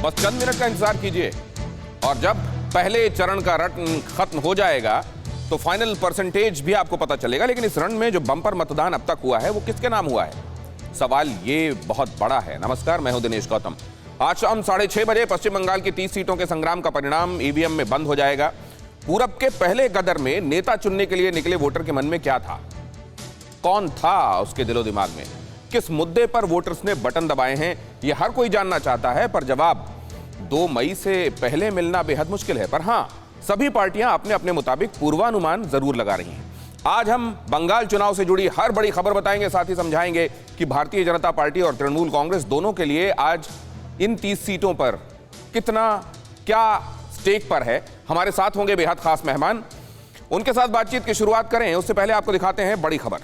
बस चंद मिनट का इंतजार कीजिए और जब पहले चरण का रन खत्म हो जाएगा तो फाइनल परसेंटेज भी आपको पता चलेगा। लेकिन इस रण में जो बम्पर मतदान अब तक हुआ है वो किसके नाम हुआ है, सवाल ये बहुत बड़ा है। नमस्कार, मैं हूं दिनेश गौतम। आज शाम 6:30 बजे पश्चिम बंगाल की 30 सीटों के संग्राम का परिणाम ईवीएम में बंद हो जाएगा। पूरब के पहले कदर में नेता चुनने के लिए निकले वोटर के मन में क्या था, कौन था उसके दिलो दिमाग में, किस मुद्दे पर वोटर्स ने बटन दबाए हैं, यह हर कोई जानना चाहता है। पर जवाब 2 मई से पहले मिलना बेहद मुश्किल है। पर हां, सभी पार्टियां अपने अपने मुताबिक पूर्वानुमान जरूर लगा रही हैं। आज हम बंगाल चुनाव से जुड़ी हर बड़ी खबर बताएंगे, साथ ही समझाएंगे कि भारतीय जनता पार्टी और तृणमूल कांग्रेस दोनों के लिए आज इन 30 सीटों पर कितना क्या स्टेक पर है। हमारे साथ होंगे बेहद खास मेहमान, उनके साथ बातचीत की शुरुआत करें उससे पहले आपको दिखाते हैं बड़ी खबर।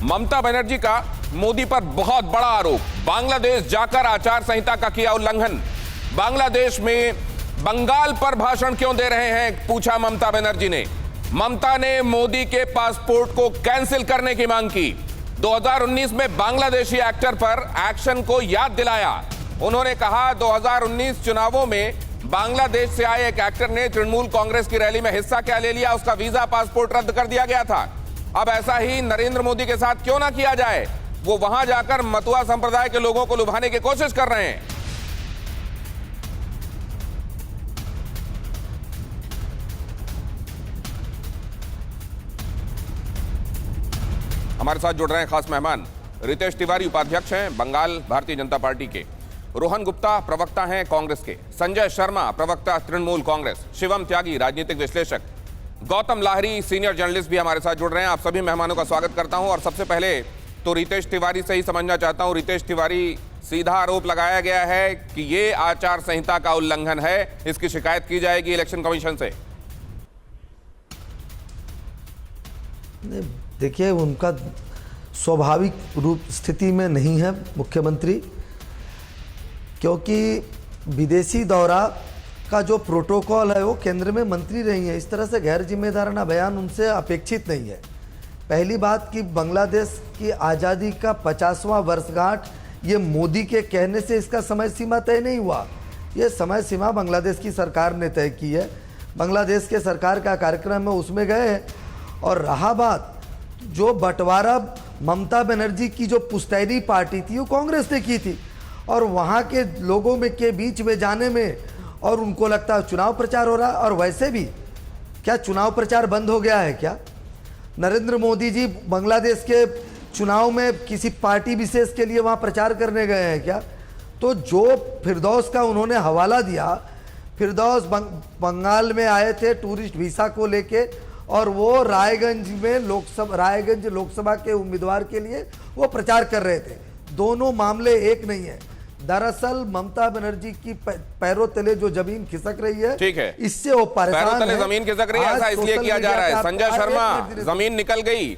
ममता बनर्जी का मोदी पर बहुत बड़ा आरोप, बांग्लादेश जाकर आचार संहिता का किया उल्लंघन। बांग्लादेश में बंगाल पर भाषण क्यों दे रहे हैं, पूछा ममता बनर्जी ने। ममता ने मोदी के पासपोर्ट को कैंसिल करने की मांग की। 2019 में बांग्लादेशी एक्टर पर एक्शन को याद दिलाया। उन्होंने कहा 2019 चुनावों में बांग्लादेश से आए एक एक्टर ने तृणमूल कांग्रेस की रैली में हिस्सा क्या ले लिया, उसका वीजा पासपोर्ट रद्द कर दिया गया था। अब ऐसा ही नरेंद्र मोदी के साथ क्यों ना किया जाए, वो वहां जाकर मतुआ संप्रदाय के लोगों को लुभाने की कोशिश कर रहे हैं। हमारे साथ जुड़ रहे हैं खास मेहमान, रितेश तिवारी उपाध्यक्ष हैं बंगाल भारतीय जनता पार्टी के, रोहन गुप्ता प्रवक्ता हैं कांग्रेस के, संजय शर्मा प्रवक्ता तृणमूल कांग्रेस, शिवम त्यागी राजनीतिक विश्लेषक, गौतम लाहिरी सीनियर जर्नलिस्ट भी हमारे साथ जुड़ रहे हैं। आप सभी मेहमानों का स्वागत करता हूं और सबसे पहले तो रितेश तिवारी से ही समझना चाहता हूं। रितेश तिवारी, सीधा आरोप लगाया गया है कि ये आचार संहिता का उल्लंघन है, इसकी शिकायत की जाएगी इलेक्शन कमीशन से। देखिए, उनका स्वाभाविक रूप स्थिति में नहीं है मुख्यमंत्री, क्योंकि विदेशी दौरा का जो प्रोटोकॉल है वो केंद्र में मंत्री रही है। इस तरह से गैर जिम्मेदाराना बयान उनसे अपेक्षित नहीं है। पहली बात कि बांग्लादेश की आज़ादी का 50वां वर्षगांठ ये मोदी के कहने से इसका समय सीमा तय नहीं हुआ। ये समय सीमा बांग्लादेश की सरकार ने तय की है। बांग्लादेश के सरकार का कार्यक्रम है, उसमें गए। और रहा बात जो बंटवारा ममता बनर्जी की जो पुश्तैनी पार्टी थी वो कांग्रेस ने की थी, और वहाँ के लोगों में के बीच में जाने में और उनको लगता है चुनाव प्रचार हो रहा है। और वैसे भी क्या चुनाव प्रचार बंद हो गया है क्या? नरेंद्र मोदी जी बांग्लादेश के चुनाव में किसी पार्टी विशेष के लिए वहाँ प्रचार करने गए हैं क्या? तो जो फिरदौस का उन्होंने हवाला दिया, फिरदौस बंगाल में आए थे टूरिस्ट वीसा को लेके, और वो रायगंज लोकसभा के उम्मीदवार के लिए वो प्रचार कर रहे थे। दोनों मामले एक नहीं है। दरअसल ममता बनर्जी की पैरों तले जो जमीन खिसक रही है, ठीक है, इससे वो परेशान पैरों तले है। जमीन खिसक रही है, ऐसा इसलिए किया जा रहा है। संजय शर्मा, जमीन निकल गई।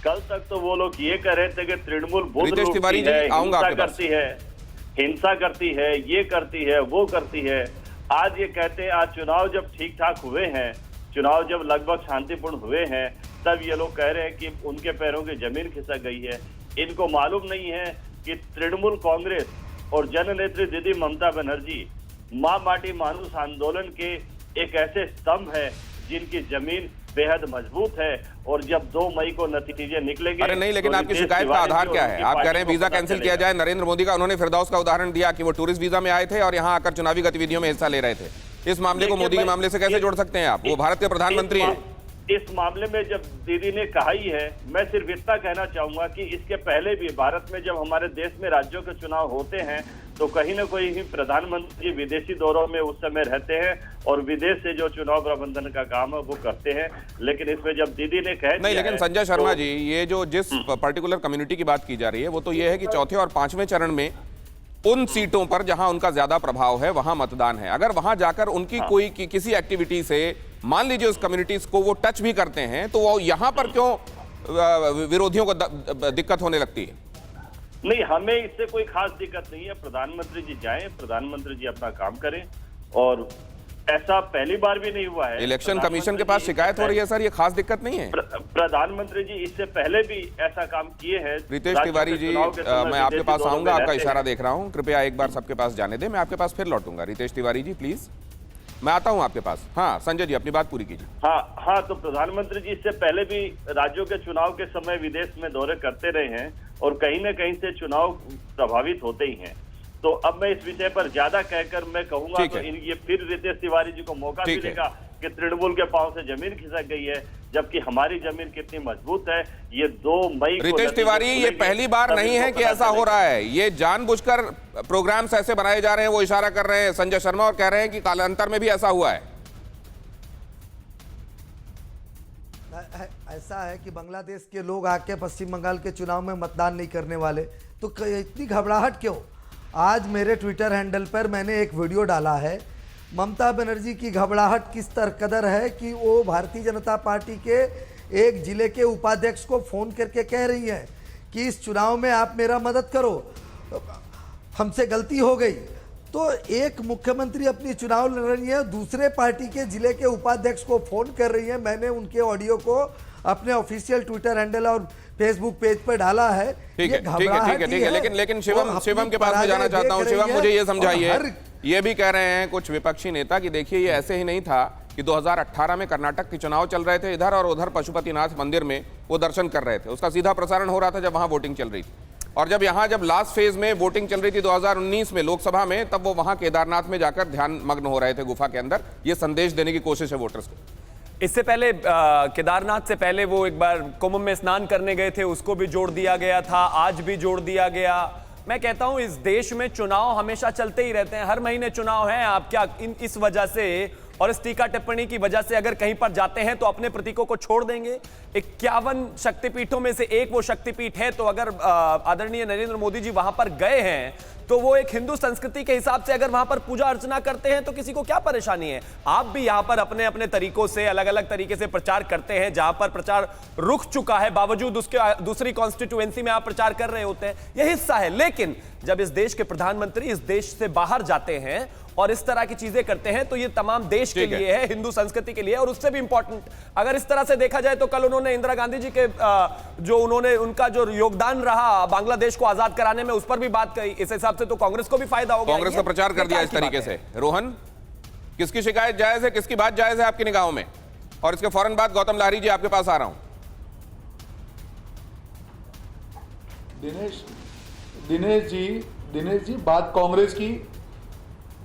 कल तक तो वो लोग ये कह रहे थे कि तृणमूल बुद्ध रितेश तिवारी जी, आऊंगा आपके पास। करती है, हिंसा करती है, ये करती है, वो करती है। आज ये कहते हैं, आज चुनाव जब ठीक ठाक हुए हैं, चुनाव जब लगभग शांतिपूर्ण हुए हैं, तब ये लोग कह रहे हैं कि उनके पैरों की जमीन खिसक गई है। इनको मालूम नहीं है कि तृणमूल कांग्रेस और जननेत्री दीदी ममता बनर्जी मां माटी मानुस आंदोलन के एक ऐसे स्तंभ है जिनकी जमीन बेहद मजबूत है। और जब 2 मई को नतीजे निकलेंगे। अरे नहीं, लेकिन आपकी शिकायत का आधार क्या है? आप कह रहे हैं वीजा कैंसिल किया जाए। नरेंद्र मोदी का उन्होंने फिरदौस का उदाहरण दिया कि वो टूरिस्ट वीजा में आए थे और यहाँ आकर चुनावी गतिविधियों में हिस्सा ले रहे थे। इस मामले को मोदी के मामले से कैसे जोड़ सकते हैं आप? वो भारत के प्रधानमंत्री हैं। इस मामले में जब दीदी ने कहा ही है, मैं सिर्फ इतना कहना चाहूंगा कि इसके पहले भी भारत में जब हमारे देश में राज्यों के चुनाव होते हैं तो कहीं ना कहीं प्रधानमंत्री विदेशी दौरों में उस समय रहते हैं और विदेश से जो चुनाव प्रबंधन का काम है वो करते हैं। लेकिन इसमें जब दीदी ने कह नहीं, लेकिन संजय शर्मा जी, ये जो जिस पर्टिकुलर कम्युनिटी की बात की जा रही है वो तो ये है कि चौथे और 5वें चरण में उन सीटों पर जहां उनका ज्यादा प्रभाव है वहां मतदान है। अगर वहां जाकर उनकी कोई किसी एक्टिविटी से मान लीजिए उस कम्युनिटीज को वो टच भी करते हैं तो वो यहां पर क्यों विरोधियों को दिक्कत होने लगती है? नहीं, हमें इससे कोई खास दिक्कत नहीं है। प्रधानमंत्री जी जाएं, प्रधानमंत्री जी अपना काम करें और ऐसा पहली बार भी नहीं हुआ है। इलेक्शन कमीशन के पास शिकायत हो रही है सर, ये खास दिक्कत नहीं है। प्रधानमंत्री जी इससे पहले भी ऐसा काम किए हैं। रितेश तिवारी जी, मैं आपके पास आऊंगा, आपका इशारा देख रहा हूं, कृपया एक बार सबके पास जाने दें, मैं आपके पास फिर लौटूंगा। रितेश तिवारी जी प्लीज, मैं आता हूं आपके पास। हाँ संजय जी, अपनी बात पूरी कीजिए। हाँ, तो प्रधानमंत्री जी इससे पहले भी राज्यों के चुनाव के समय विदेश में दौरे करते रहे हैं और कहीं न कहीं से चुनाव प्रभावित होते ही हैं। तो अब मैं इस विषय पर ज्यादा कहकर मैं कहूंगा तो ये फिर रितेश तिवारी जी को मौका मिलेगा कि तृणमूल के पांव से जमीन खिसक गई है, जबकि हमारी जमीन कितनी मजबूत है। ये 2 मई को रितेश तिवारी, ये पहली बार नहीं है कि ऐसा हो रहा है, ये जानबूझकर प्रोग्राम्स ऐसे बनाए जा रहे हैं। वो इशारा कर रहे हैं संजय शर्मा और कह रहे हैं कि कालांतर में भी ऐसा हुआ है। ऐसा है कि बांग्लादेश के लोग आके पश्चिम बंगाल के चुनाव में मतदान नहीं करने वाले, तो इतनी घबराहट क्यों? आज मेरे ट्विटर हैंडल पर मैंने एक वीडियो डाला है, ममता बनर्जी की घबराहट किस कदर है कि वो भारतीय जनता पार्टी के एक जिले के उपाध्यक्ष को फ़ोन करके कह रही है कि इस चुनाव में आप मेरा मदद करो, हमसे गलती हो गई। तो एक मुख्यमंत्री अपनी चुनाव लड़ रही है, दूसरे पार्टी के जिले के उपाध्यक्ष को फ़ोन कर रही है। मैंने उनके ऑडियो को अपने ऑफिशियल ट्विटर हैंडल और फेसबुक पेज पर डाला है। ठीक है, लेकिन शिवम के पास मैं जाना चाहता हूं। शिवम, मुझे ये समझाइए, ये भी कह रहे हैं कुछ विपक्षी नेता कि देखिए ये ऐसे ही नहीं था कि 2018 में कर्नाटक के चुनाव चल रहे थे इधर और उधर पशुपतिनाथ मंदिर में वो दर्शन कर रहे थे, उसका सीधा प्रसारण हो रहा था जब वहां वोटिंग चल रही थी। और जब लास्ट फेज में वोटिंग चल रही थी 2019 में लोकसभा में, तब वो वहां केदारनाथ में जाकर ध्यान मग्न हो रहे थे गुफा के अंदर। ये संदेश देने की कोशिश है वोटर्स को। इससे पहले केदारनाथ से पहले वो एक बार कुंभ में स्नान करने गए थे, उसको भी जोड़ दिया गया था, आज भी जोड़ दिया गया। मैं कहता हूं इस देश में चुनाव हमेशा चलते ही रहते हैं, हर महीने चुनाव है। आप क्या इस वजह से और इस टीका टिप्पणी की वजह से अगर कहीं पर जाते हैं तो अपने प्रतीकों को छोड़ देंगे? 51 शक्तिपीठों में से एक वो शक्तिपीठ है, तो अगर आदरणीय नरेंद्र मोदी जी वहां पर गए हैं तो वो एक हिंदू संस्कृति के हिसाब से अगर वहां पर पूजा अर्चना करते हैं तो किसी को क्या परेशानी है? आप भी यहां पर अपने अपने तरीकों से अलग अलग तरीके से प्रचार करते हैं, जहां पर प्रचार रुक चुका है बावजूद उसके दूसरी कॉन्स्टिट्यूएंसी में आप प्रचार कर रहे होते हैं, यह हिस्सा है। लेकिन जब इस देश के प्रधानमंत्री इस देश से बाहर जाते हैं और इस तरह की चीजें करते हैं तो ये तमाम देश के लिए है, हिंदू संस्कृति के लिए, और उससे भी इंपॉर्टेंट अगर इस तरह से देखा जाए तो कल उन्होंने इंदिरा गांधी जी के उनका जो योगदान रहा बांग्लादेश को आजाद कराने में, उस पर भी बात कही। इस हिसाब से तो कांग्रेस को भी फायदा होगा। कांग्रेस का प्रचार कर दिया इस तरीके से। रोहन, किसकी शिकायत जायज है, किसकी बात जायज है आपकी निगाहों में? और इसके फौरन बाद गौतम लाहिरी जी आपके पास आ रहा हूं। दिनेश जी, बात कांग्रेस की।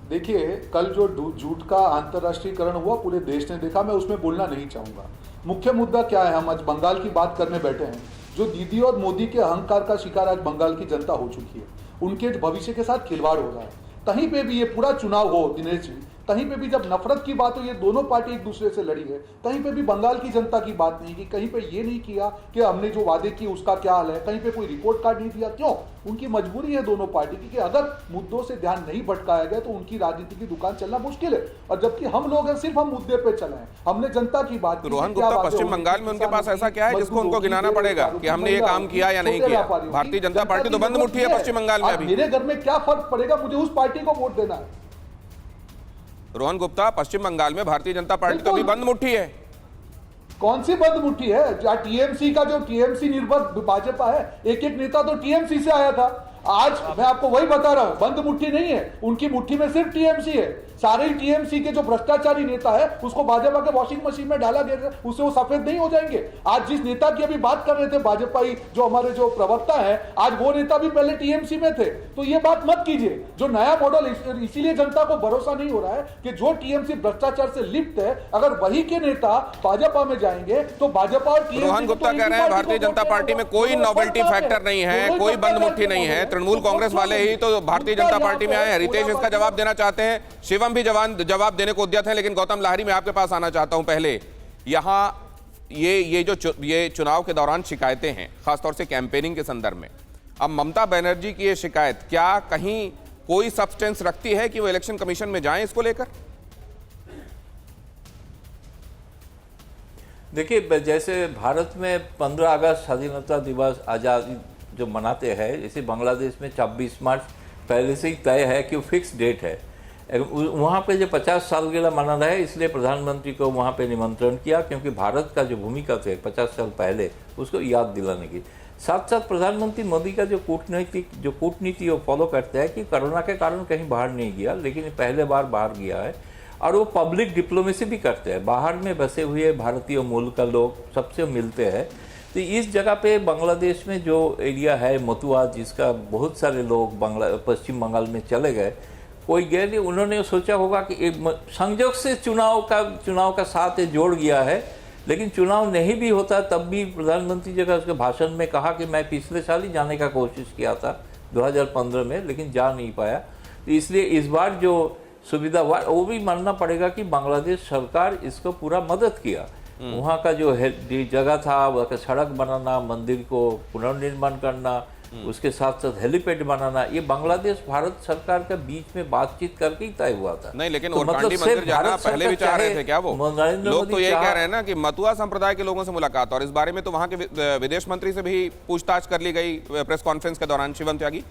देखिए, कल जो झूठ का अंतर्राष्ट्रीयकरण हुआ पूरे देश ने देखा, मैं उसमें बोलना नहीं चाहूंगा। मुख्य मुद्दा क्या है, हम आज बंगाल की बात करने बैठे हैं। जो दीदी और मोदी के अहंकार का शिकार आज बंगाल की जनता हो चुकी है, उनके भविष्य के साथ खिलवाड़ हो रहा है। कहीं पे भी ये पूरा चुनाव हो दिनेश जी, कहीं पे भी जब नफरत की बात हो, ये दोनों पार्टी एक दूसरे से लड़ी है, कहीं पे भी बंगाल की जनता की बात नहीं की, कहीं पे ये नहीं किया कि हमने जो वादे किए उसका क्या हाल है, कहीं पे कोई रिपोर्ट कार्ड नहीं दिया। क्यों? उनकी मजबूरी है दोनों पार्टी की कि अगर मुद्दों से ध्यान नहीं भटकाया गया तो उनकी राजनीति की दुकान चलना मुश्किल है। और जबकि हम लोग हैं सिर्फ हम मुद्दे पे चले हैं, हमने जनता की बात की। रोहन गुप्ता, पश्चिम बंगाल में उनके पास ऐसा क्या है जिसको उनको गिनाना पड़ेगा कि हमने ये काम किया या नहीं किया? भारतीय जनता पार्टी तो बंद मुट्ठी है पश्चिम बंगाल में अभी। मेरे घर में क्या फर्क पड़ेगा, मुझे उस पार्टी को वोट देना है। रोहन गुप्ता, पश्चिम बंगाल में भारतीय जनता पार्टी तो अभी बंद मुट्ठी है। कौन सी बंद मुट्ठी है? टीएमसी का जो टीएमसी निर्भर भाजपा है, एक एक नेता तो टीएमसी से आया था। आज मैं आपको वही बता रहा हूं, बंद मुट्ठी नहीं है, उनकी मुट्ठी में सिर्फ टीएमसी है। सारे टीएमसी के जो भ्रष्टाचारी नेता है उसको भाजपा के वॉशिंग मशीन में डाला गया, उससे वो सफेद नहीं हो जाएंगे। आज जिस नेता की अभी बात कर रहे थे भाजपाई, जो हमारे जो प्रवक्ता है, आज वो नेता भी पहले टीएमसी में थे। तो ये बात मत कीजिए। जो नया मॉडल, इसीलिए जनता को भरोसा नहीं हो रहा है कि जो टीएमसी भ्रष्टाचार से लिप्त है, अगर वही के नेता भाजपा में जाएंगे तो भाजपा और टीएमसी। रोहन गुप्ता कह रहे हैं भारतीय जनता पार्टी में कोई नोवेल्टी फैक्टर नहीं है, कोई बंद मुट्ठी नहीं है, तृणमूल कांग्रेस वाले ही तो भारतीय जनता पार्टी में आए हैं। रितेश इसका जवाब देना चाहते हैं, शिवम भी जवाब देने को उद्यत है, लेकिन गौतम लाहिरी मैं आपके पास आना चाहता हूं। पहले यहां ये चुनाव के दौरान शिकायतें हैं, खासतौर से कैंपेनिंग के संदर्भ में। अब ममता बनर्जी की ये शिकायत क्या कहीं कोई सब्सटेंस रखती है कि वो इलेक्शन कमीशन में जाएं इसको लेकर? देखिए, जैसे भारत में 15 अगस्त स्वाधीनता दिवस आज़ादी जो मनाते हैं, जैसे बांग्लादेश में 26 मार्च पहले से ही तय है कि फिक्स डेट है। वहाँ पे जो 50 साल के लिए मनाना है, इसलिए प्रधानमंत्री को वहाँ पे निमंत्रण किया, क्योंकि भारत का जो भूमिका थे 50 साल पहले उसको याद दिलाने की। साथ साथ प्रधानमंत्री मोदी का जो कूटनीति वो फॉलो करते हैं कि कोरोना के कारण कहीं बाहर नहीं गया, लेकिन पहले बार बाहर गया है, और वो पब्लिक डिप्लोमेसी भी करते हैं। बाहर में बसे हुए भारतीय मूल का लोग सबसे मिलते हैं। तो इस जगह पे बांग्लादेश में जो एरिया है मतुआ, जिसका बहुत सारे लोग पश्चिम बंगाल में चले गए, कोई गए नहीं, उन्होंने सोचा होगा कि एक संयोग से चुनाव का साथ जोड़ गया है, लेकिन चुनाव नहीं भी होता तब भी प्रधानमंत्री जी का उसके भाषण में कहा कि मैं पिछले साल ही जाने का कोशिश किया था 2015 में, लेकिन जा नहीं पाया। तो इसलिए इस बार जो सुविधा हुआ वो भी मानना पड़ेगा कि बांग्लादेश सरकार इसको पूरा मदद किया। वहाँ का जो जगह था, वहाँ का सड़क बनाना, मंदिर को पुनर्निर्माण करना, उसके साथ साथ हेलीपैड बनाना, ये बांग्लादेश भारत सरकार के बीच में बातचीत करके ही तय हुआ था। नहीं, लेकिन तो ओरकांडी मतलब मंदिर जाना पहले भी चाह रहे थे क्या वो लोग? तो यही कह रहे हैं ना कि मतुआ संप्रदाय के लोगों से मुलाकात, और इस बारे में तो वहां के विदेश मंत्री से भी पूछताछ कर ली गई प्रेस कॉन्फ्रेंस के दौरान। शिवम त्यागी,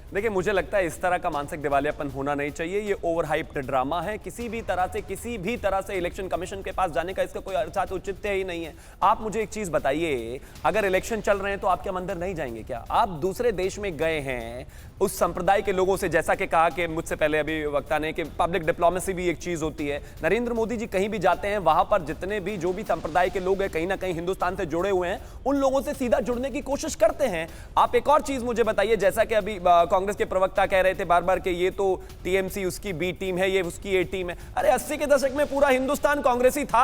देखिए, मुझे लगता है इस तरह का मानसिक दिवालियापन होना नहीं चाहिए। ये ओवरहाइप्ड ड्रामा है। किसी भी तरह से इलेक्शन कमीशन के पास जाने का इसका कोई अर्थात औचित्य ही नहीं है। आप मुझे एक चीज बताइए, अगर इलेक्शन चल रहे हैं तो आप क्या मंदिर नहीं जाएंगे क्या? आप दूसरे देश में गए हैं, उस संप्रदाय के लोगों से, जैसा कि कहा कि मुझसे पहले अभी वक्ता ने, कि पब्लिक डिप्लोमेसी भी एक चीज होती है। नरेंद्र मोदी जी कहीं भी जाते हैं, वहां पर जितने भी जो भी संप्रदाय के लोग हैं, कहीं ना कहीं हिंदुस्तान से जुड़े हुए हैं, उन लोगों से सीधा जुड़ने की कोशिश करते हैं। आप एक और चीज मुझे बताइए, जैसा कि अभी कांग्रेस के प्रवक्ता कह रहे थे बार बार कि ये तो टीएमसी उसकी बी टीम है, ये उसकी ए टीम है। अरे 80 के दशक में पूरा हिंदुस्तान कांग्रेसी था,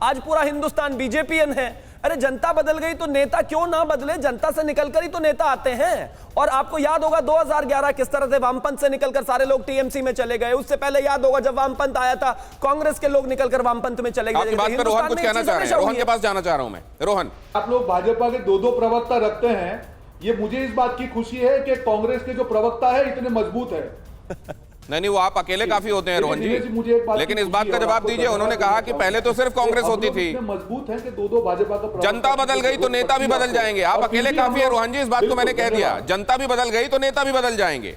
आज पूरा हिंदुस्तान बीजेपीएन है। अरे जनता बदल गई तो नेता क्यों ना बदले? जनता से निकलकर ही तो नेता आते हैं। और आपको याद होगा 2011 किस तरह से वामपंथ से निकलकर सारे लोग टीएमसी में चले गए। उससे पहले याद होगा जब वामपंथ आया था, कांग्रेस के लोग निकलकर वामपंथ में चले गए। आपकी बात पर रोहन कुछ कहना चाह रहे हैं, रोहन के पास जाना चाह रहा हूं मैं। रोहन, आप लोग भाजपा के दो प्रवक्ता रखते हैं, ये मुझे इस बात की खुशी है कि कांग्रेस के जो प्रवक्ता है इतने मजबूत है। नहीं, वो आप अकेले काफी होते हैं रोहन जी, मुझे लेकिन इस बात का जवाब दीजिए। उन्होंने कहा कि पहले तो सिर्फ कांग्रेस होती थी, मजबूत है कि दो भाजपा का जनता बदल गई तो नेता भी बदल जाएंगे। आप अकेले काफी है रोहन जी, इस बात को मैंने कह दिया। जनता भी बदल गई तो नेता भी बदल जाएंगे।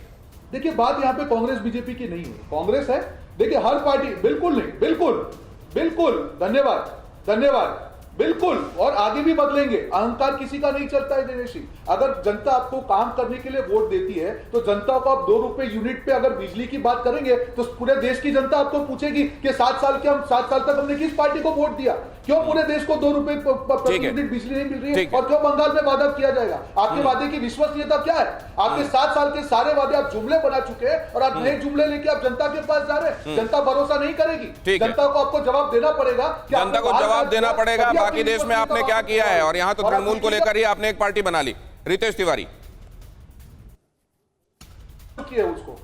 देखिए, बात यहाँ पे कांग्रेस बीजेपी की नहीं है। कांग्रेस है, देखिए हर पार्टी, बिल्कुल नहीं, बिल्कुल धन्यवाद, बिल्कुल, और आगे भी बदलेंगे। अहंकार किसी का नहीं चलता है दिनेशी। अगर जनता आपको काम करने के लिए वोट देती है तो जनता को आप 2 रुपए यूनिट पे अगर बिजली की बात करेंगे तो पूरे देश की जनता आपको पूछेगी कि 7 साल तक हमने किस पार्टी को वोट दिया, क्यों पूरे देश को 2 रुपए प्रति यूनिट बिजली नहीं मिल रही है, और क्यों बंगाल में वादा किया जाएगा? आपके वादे की विश्वसनीयता क्या है? आपके 7 साल के सारे वादे आप जुमले बना चुके हैं, और आप नए जुमले लेके आप जनता के पास जा रहे हैं। जनता भरोसा नहीं करेगी। जनता को आपको जवाब देना पड़ेगा। जनता को जवाब देना पड़ेगा बाकी देश में आपने क्या किया है, और यहां तो तृणमूल को लेकर ही आपने एक पार्टी बना ली। रितेश तिवारी, उसको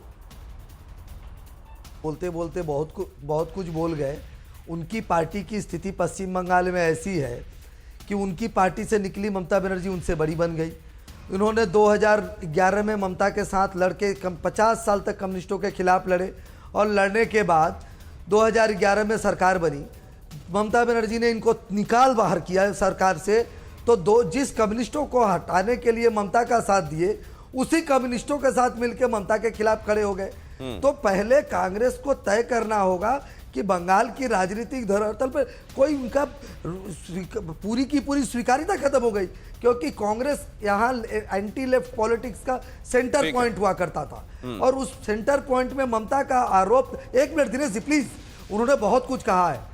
बोलते बोलते बहुत कुछ बोल गए। उनकी पार्टी की स्थिति पश्चिम बंगाल में ऐसी है कि उनकी पार्टी से निकली ममता बनर्जी उनसे बड़ी बन गई। उन्होंने 2011 में ममता के साथ लड़के 50 साल तक कम्युनिस्टों के खिलाफ लड़े, और लड़ने के बाद 2011 में सरकार बनी। ममता बनर्जी ने इनको निकाल बाहर किया सरकार से, तो जिस कम्युनिस्टों को हटाने के लिए ममता का साथ दिए, उसी कम्युनिस्टों के साथ मिलकर ममता के खिलाफ खड़े हो गए। तो पहले कांग्रेस को तय करना होगा कि बंगाल की राजनीतिक धरातल पर कोई उनका पूरी की पूरी स्वीकार्यता खत्म हो गई, क्योंकि कांग्रेस यहाँ एंटी लेफ्ट पॉलिटिक्स का सेंटर पॉइंट हुआ करता था। और उस सेंटर पॉइंट में ममता का आरोप, 1 मिनट दिनेश जी प्लीज, उन्होंने बहुत कुछ कहा है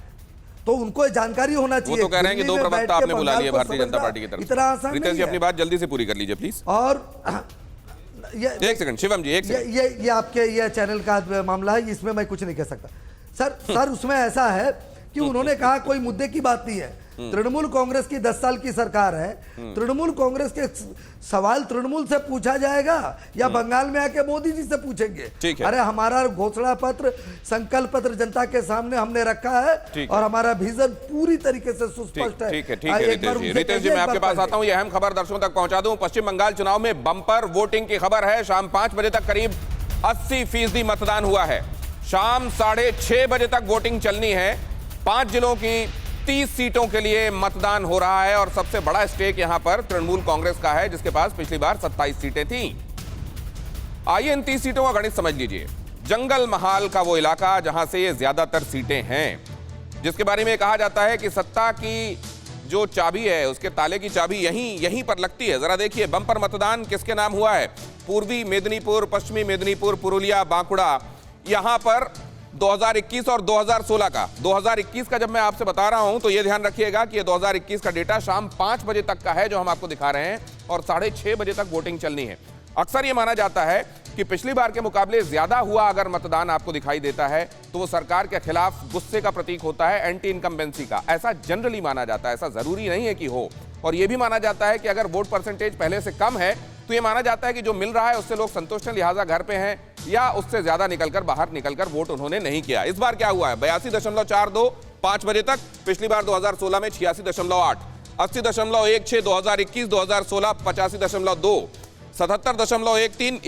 तो उनको जानकारी होना चाहिए। वो तो कह रहे हैं कि 2 प्रवक्ता आपने बुला लिए भारतीय जनता पार्टी की तरफ से। इतना आसान रितेश जी, अपनी बात जल्दी से पूरी कर लीजिए प्लीज। और एक सेकंड शिवम जी, एक सेकंड। ये आपके ये चैनल का मामला है, इसमें मैं कुछ नहीं कह सकता सर। उसमें ऐसा है कि उन्होंने कहा कोई मुद्दे की बात नहीं है। तृणमूल कांग्रेस की 10 साल की सरकार है। तृणमूल कांग्रेस के सवाल तृणमूल से पूछा जाएगा या बंगाल में आके मोदी जी से पूछेंगे? अरे हमारा घोषणा पत्र, संकल्प पत्र जनता के सामने हमने रखा है, और हमारा विजन पूरी तरीके से सुस्पष्ट है। ठीक है रितेश जी, मैं आपके पास आता हूं। यह अहम खबर दर्शकों तक पहुंचा दूं। पश्चिम बंगाल चुनाव में बंपर वोटिंग की खबर है। शाम 5 बजे तक करीब 80% मतदान हुआ है। शाम 6:30 बजे तक वोटिंग चलनी है। 5 जिलों की 30 सीटों के लिए मतदान हो रहा है, और सबसे बड़ा स्टेक यहां पर तृणमूल कांग्रेस का है, जिसके पास पिछली बार 27 सीटें थीं। आइए इन 30 सीटों का गणित समझ लीजिए। जंगल महाल का वो इलाका जहां से ये ज्यादातर सीटें हैं, जिसके बारे में कहा जाता है कि सत्ता की जो चाबी है, उसके ताले की चाबी यहीं पर लगती है। जरा देखिए बम्पर मतदान किसके नाम हुआ है। पूर्वी मेदिनीपुर, पश्चिमी मेदिनीपुर, पुरुलिया, बांकुड़ा, यहां पर 2021 और 2016 का। 2021 का जब मैं आपसे बता रहा हूं तो यह ध्यान रखिएगा कि ये 2021 का डेटा शाम 5 बजे तक का है जो हम आपको दिखा रहे हैं, और 6:30 बजे तक वोटिंग चलनी है। अक्सर ये माना जाता है कि पिछली बार के मुकाबले ज्यादा हुआ अगर मतदान आपको दिखाई देता है तो वो सरकार के खिलाफ गुस्से का प्रतीक होता है, एंटी इनकम्बेंसी का। ऐसा जनरली माना जाता है, ऐसा जरूरी नहीं है कि हो। और यह भी माना जाता है कि अगर वोट परसेंटेज पहले से कम है तो ये माना जाता है कि जो मिल रहा है उससे लोग संतुष्ट हैं, लिहाजा घर पे हैं, या उससे ज्यादा बाहर निकलकर वोट उन्होंने नहीं किया। इस बार क्या हुआ है, 82.42 5 बजे तक। पिछली बार 2016 में 86.8, 80.16 2021, 2016 85.2, 77.13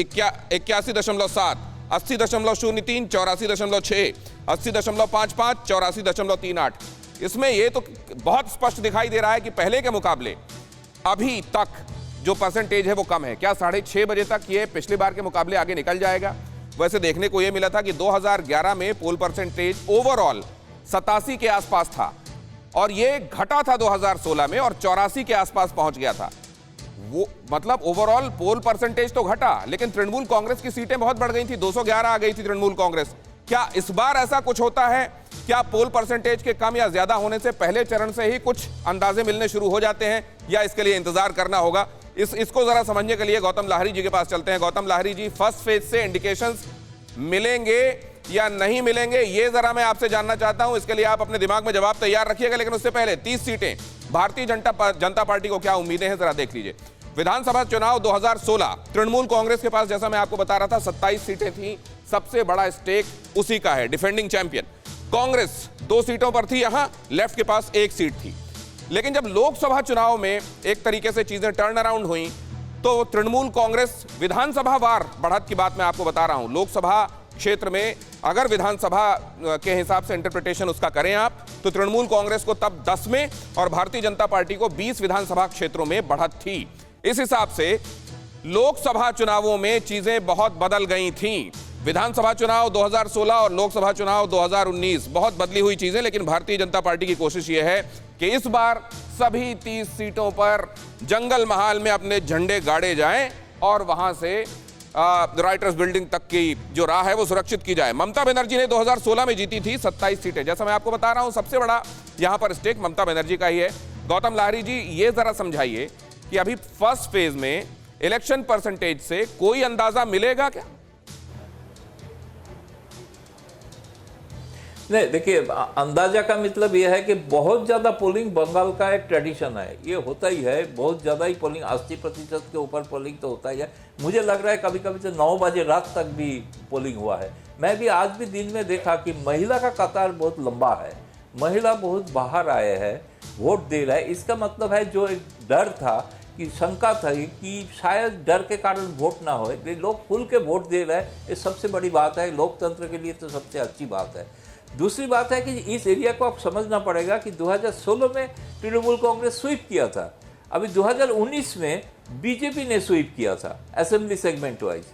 81.7, 80.03 84.6, 80.55 84.38। इसमें ये तो बहुत स्पष्ट दिखाई दे रहा है कि पहले के मुकाबले अभी तक जो परसेंटेज है वो कम है। क्या 6:30 बजे तक ये पिछली बार के मुकाबले आगे निकल जाएगा? वैसे देखने को ये मिला था कि 2011 में पोल परसेंटेज ओवरऑल 87 के आसपास था, और ये घटा था 2016 में और 84 के आसपास पहुंच गया था। वो मतलब ओवरऑल पोल परसेंटेज तो घटा, लेकिन तृणमूल कांग्रेस की सीटें बहुत बढ़ गई थी, 211 आ गई थी तृणमूल कांग्रेस। क्या इस बार ऐसा कुछ होता है? क्या पोल परसेंटेज के कम या ज्यादा होने से पहले चरण से ही कुछ अंदाजे मिलने शुरू हो जाते हैं, या इसके लिए इंतजार करना होगा? इसको जरा समझने के लिए गौतम लाहिड़ी जी के पास चलते हैं। गौतम लाहिड़ी जी, फर्स्ट फेज से इंडिकेशंस मिलेंगे या नहीं मिलेंगे, ये जरा मैं आपसे जानना चाहता हूं। इसके लिए आप अपने दिमाग में जवाब तैयार रखिएगा, लेकिन उससे पहले 30 सीटें भारतीय जनता पार्टी को क्या उम्मीदें हैं, जरा देख लीजिए। विधानसभा चुनाव 2016 तृणमूल कांग्रेस के पास, जैसा मैं आपको बता रहा था, 27 सीटें थी। सबसे बड़ा स्टेक उसी का है, डिफेंडिंग चैंपियन। कांग्रेस 2 सीटों पर थी, यहां लेफ्ट के पास 1 सीट थी। लेकिन जब लोकसभा चुनाव में एक तरीके से चीजें टर्न अराउंड हुई तो तृणमूल कांग्रेस विधानसभा वार बढ़त की बात मैं आपको बता रहा हूं। लोकसभा क्षेत्र में अगर विधानसभा के हिसाब से इंटरप्रिटेशन उसका करें आप, तो तृणमूल कांग्रेस को तब 10 में और भारतीय जनता पार्टी को 20 विधानसभा क्षेत्रों में बढ़त थी। इस हिसाब से लोकसभा चुनावों में चीजें बहुत बदल गई थीं। विधानसभा चुनाव 2016 और लोकसभा चुनाव 2019 बहुत बदली हुई चीजें, लेकिन भारतीय जनता पार्टी की कोशिश यह है कि इस बार सभी 30 सीटों पर जंगल महाल में अपने झंडे गाड़े जाएं और वहां से राइटर्स बिल्डिंग तक की जो राह है वो सुरक्षित की जाए। ममता बनर्जी ने 2016 में जीती थी 27 सीटें। जैसा मैं आपको बता रहा हूं, सबसे बड़ा यहां पर स्टेक ममता बनर्जी का ही है। गौतम लाहिड़ी जी, ये जरा समझाइए कि अभी फर्स्ट फेज में इलेक्शन परसेंटेज से कोई अंदाजा मिलेगा क्या? नहीं, देखिए, अंदाजा का मतलब यह है कि बहुत ज़्यादा पोलिंग बंगाल का एक ट्रेडिशन है, ये होता ही है। बहुत ज़्यादा ही पोलिंग, 80% के ऊपर पोलिंग तो होता ही है। मुझे लग रहा है कभी कभी तो 9 बजे रात तक भी पोलिंग हुआ है। मैं भी आज भी दिन में देखा कि महिला का कतार बहुत लंबा है, महिला बहुत बाहर आए हैं, वोट दे रहा है। इसका मतलब है जो एक डर था, कि शंका थी कि शायद डर के कारण वोट ना हो, लोग खुल के वोट दे रहे हैं। ये सबसे बड़ी बात है, लोकतंत्र के लिए तो सबसे अच्छी बात है। दूसरी बात है कि इस एरिया को आप समझना पड़ेगा कि 2016 में तृणमूल कांग्रेस स्वीप किया था, अभी 2019 में बीजेपी ने स्वीप किया था असेंबली सेगमेंट वाइज।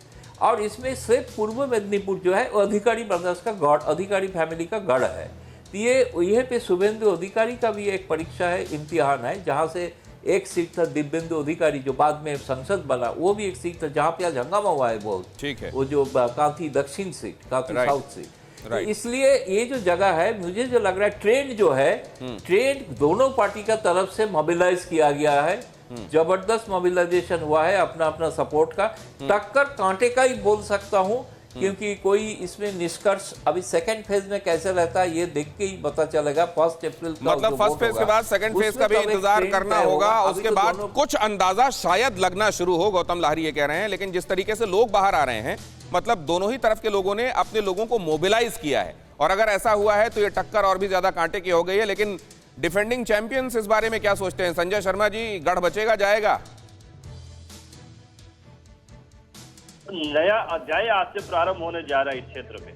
और इसमें सिर्फ पूर्व मेदिनीपुर जो है वो अधिकारी ब्रदर्स का गढ़, अधिकारी फैमिली का गढ़ है। तो ये पे शुभेंदु अधिकारी का भी एक परीक्षा है, इम्तिहान है, जहाँ से एक सीट था दिव्येंदु अधिकारी जो बाद में संसद बना, वो भी एक सीट था जहाँ पे आज हंगामा हुआ है बहुत। ठीक है, वो जो कांथी दक्षिण सीट, कांथी साउथ सीट। तो इसलिए ये जो जगह है, मुझे जो लग रहा है ट्रेंड जो है, ट्रेंड दोनों पार्टी का तरफ से मोबिलाइज किया गया है, जबरदस्त मोबिलाइजेशन हुआ है अपना अपना सपोर्ट का। टक्कर कांटे का ही बोल सकता हूं, क्योंकि कोई इसमें निष्कर्ष अभी सेकंड फेज में कैसे रहता है ये देख के ही पता चलेगा। 1 अप्रैल का मतलब फर्स्ट फेज के बाद सेकंड फेज का भी इंतजार करना होगा, उसके बाद कुछ अंदाजा शायद लगना शुरू हो। गौतम लाहिड़ी ये कह रहे हैं, लेकिन जिस तरीके से लोग बाहर आ रहे हैं, मतलब दोनों ही तरफ के लोगों ने अपने लोगों को मोबिलाइज किया है, और अगर ऐसा हुआ है तो ये टक्कर और भी ज्यादा कांटे की हो गई है। लेकिन डिफेंडिंग चैंपियंस इस बारे में क्या सोचते हैं? संजय शर्मा जी, गढ़ बचेगा, जाएगा? नया अध्याय आज से प्रारंभ होने जा रहा है इस क्षेत्र में।